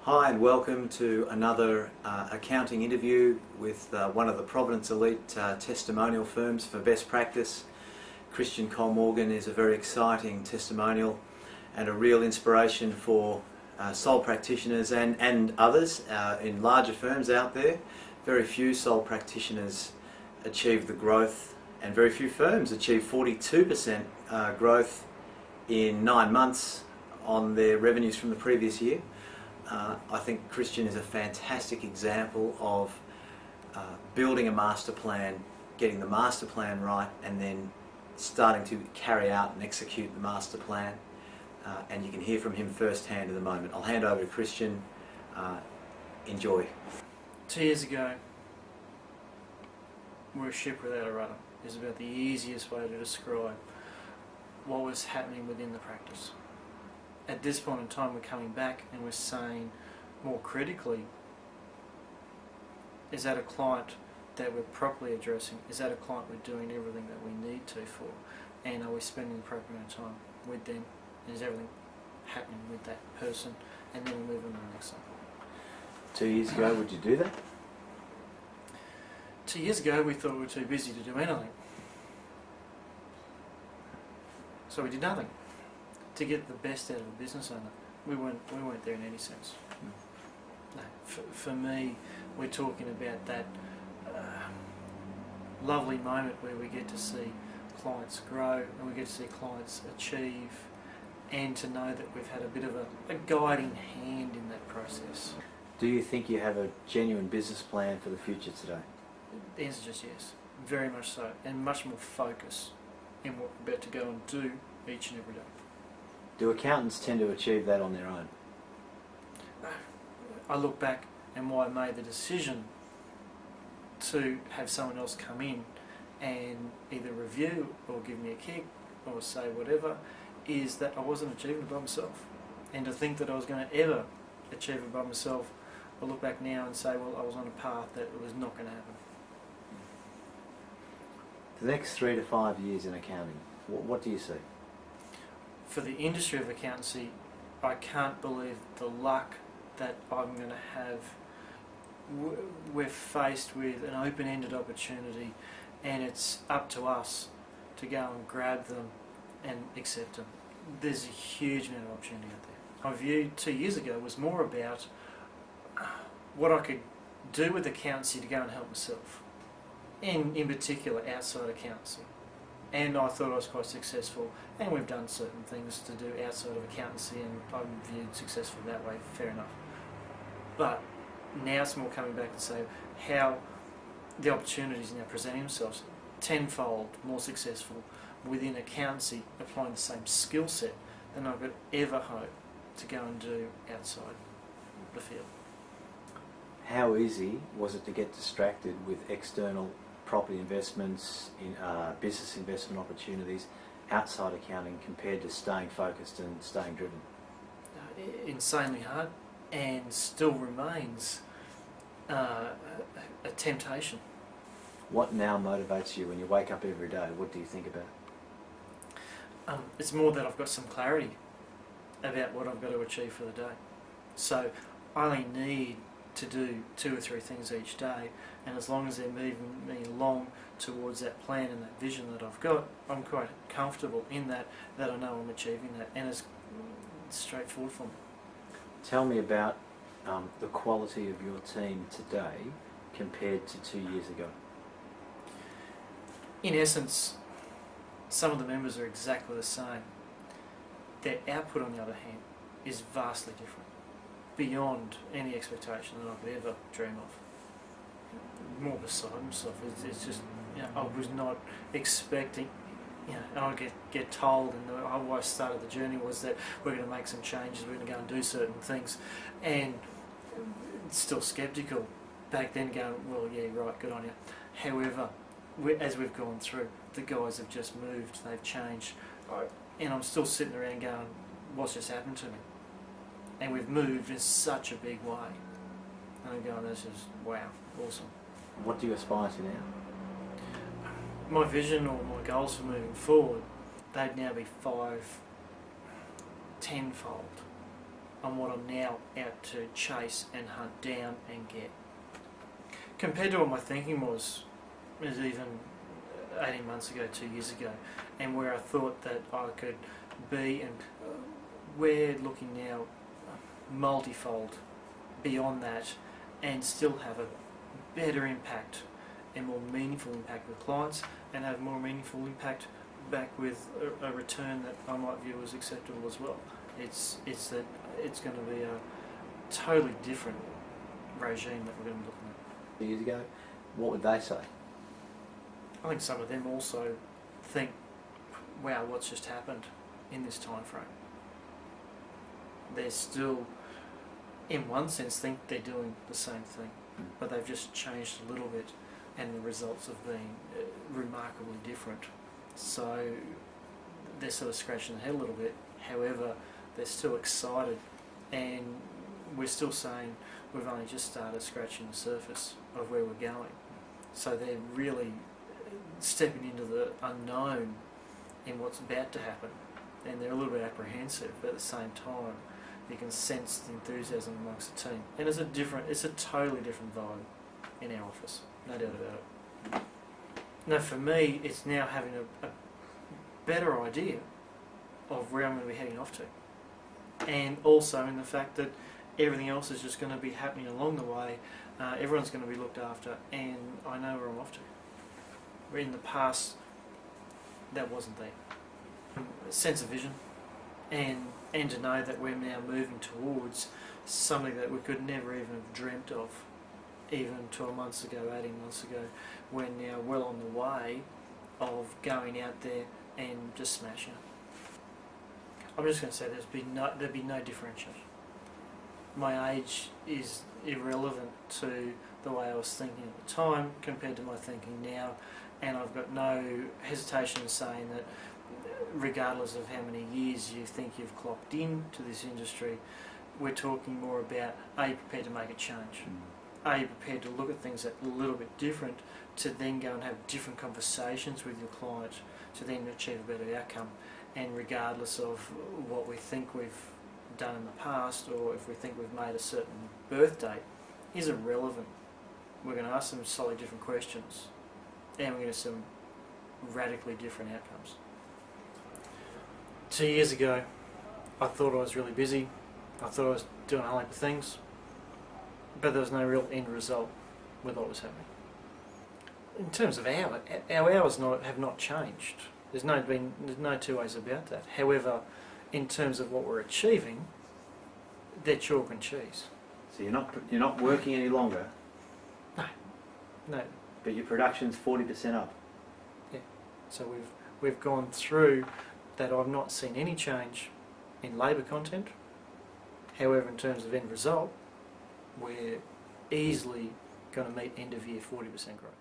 Hi and welcome to another accounting interview with one of the Providence Elite testimonial firms for best practice. Christian Cole Morgan is a very exciting testimonial and a real inspiration for sole practitioners and others in larger firms out there. Very few sole practitioners achieve the growth, and very few firms achieve 42% growth in 9 months on their revenues from the previous year. I think Christian is a fantastic example of building a master plan, getting the master plan right, and then starting to carry out and execute the master plan. And you can hear from him firsthand in a moment. I'll hand over to Christian. Enjoy. 2 years ago, we were a ship without a rudder. Is about the easiest way to describe what was happening within the practice. At this point in time, we're coming back and we're saying more critically, is that a client that we're properly addressing? Is that a client we're doing everything that we need to for? And are we spending the appropriate amount of time with them? And is everything happening with that person? And then we move on to the next one. 2 years ago, would you do that? 2 years ago, we thought we were too busy to do anything. So we did nothing to get the best out of a business owner. We weren't there in any sense. No, for me, we're talking about that lovely moment where we get to see clients grow and we get to see clients achieve, and to know that we've had a bit of a guiding hand in that process. Do you think you have a genuine business plan for the future today? The answer is just yes, very much so, and much more focus in what we're about to go and do each and every day. Do accountants tend to achieve that on their own? I look back and why I made the decision to have someone else come in and either review or give me a kick or say whatever, is that I wasn't achieving it by myself. And to think that I was going to ever achieve it by myself, I look back now and say, well, I was on a path that it was not going to happen. The next 3 to 5 years in accounting, what do you see? For the industry of accountancy, I can't believe the luck that I'm going to have. We're faced with an open-ended opportunity, and it's up to us to go and grab them and accept them. There's a huge amount of opportunity out there. My view 2 years ago was more about what I could do with accountancy to go and help myself, and in particular outside accountancy. And I thought I was quite successful, and we've done certain things to do outside of accountancy, and I'm viewed successful that way, fair enough. But now it's more coming back to say how the opportunities now presenting themselves tenfold more successful within accountancy, applying the same skill set than I could ever hope to go and do outside the field. How easy was it to get distracted with external property investments, in business investment opportunities outside accounting compared to staying focused and staying driven? Insanely hard, and still remains a temptation. What now motivates you when you wake up every day? What do you think about? It's more that I've got some clarity about what I've got to achieve for the day. So I only need to do 2 or 3 things each day, and as long as they're moving me along towards that plan and that vision that I've got, I'm quite comfortable in that I know I'm achieving that, and it's straightforward for me. Tell me about the quality of your team today compared to 2 years ago. In essence, some of the members are exactly the same. Their output, on the other hand, is vastly different, beyond any expectation that I could ever dream of. More beside himself. It's just, I was not expecting, and I get told, and the whole way I started the journey was that we're going to make some changes, we're going to go and do certain things, and still sceptical back then, going, well, yeah, right, good on you. However, as we've gone through, the guys have just moved, they've changed, and I'm still sitting around going, what's just happened to me? And we've moved in such a big way. And I'm going, this is, wow, awesome. What do you aspire to now? My vision or my goals for moving forward, they'd now be 5, tenfold on what I'm now out to chase and hunt down and get. Compared to what my thinking was even 18 months ago, 2 years ago, and where I thought that I could be, and we're looking now multifold beyond that, and still have a better impact and more meaningful impact with clients, and have more meaningful impact back with a return that I might view as acceptable as well. It's that it's going to be a totally different regime that we're going to be looking at. 2 years ago, what would they say? I think some of them also think, wow, what's just happened in this time frame? They're still, in one sense, think they're doing the same thing, but they've just changed a little bit, and the results have been remarkably different. So they're sort of scratching their head a little bit. However, they're still excited, and we're still saying we've only just started scratching the surface of where we're going. So they're really stepping into the unknown in what's about to happen, and they're a little bit apprehensive, but at the same time you can sense the enthusiasm amongst the team, and it's a totally different vibe in our office, no doubt about it. Now for me, it's now having a better idea of where I'm going to be heading off to, and also in the fact that everything else is just going to be happening along the way. Everyone's going to be looked after, and I know where I'm off to. Where in the past, that wasn't there. A sense of vision, and to know that we're now moving towards something that we could never even have dreamt of, even 12 months ago, 18 months ago. We're now well on the way of going out there and just smashing it. I'm just going to say there'd be no differentiation. My age is irrelevant to the way I was thinking at the time compared to my thinking now, and I've got no hesitation in saying that regardless of how many years you think you've clocked into this industry, we're talking more about, are you prepared to make a change? Are you prepared to look at things that are a little bit different, to then go and have different conversations with your client to then achieve a better outcome? And regardless of what we think we've done in the past, or if we think we've made a certain birth date, is irrelevant. We're going to ask them slightly different questions, and we're going to see some radically different outcomes. 2 years ago, I thought I was really busy. I thought I was doing a whole heap of things, but there was no real end result with what was happening. In terms of our hours have not changed. There's no two ways about that. However, in terms of what we're achieving, they're chalk and cheese. So you're not working any longer. No. But your production's 40% up. Yeah. So we've gone through that. I've not seen any change in labour content. However, in terms of end result, we're easily going to meet end of year 40% growth.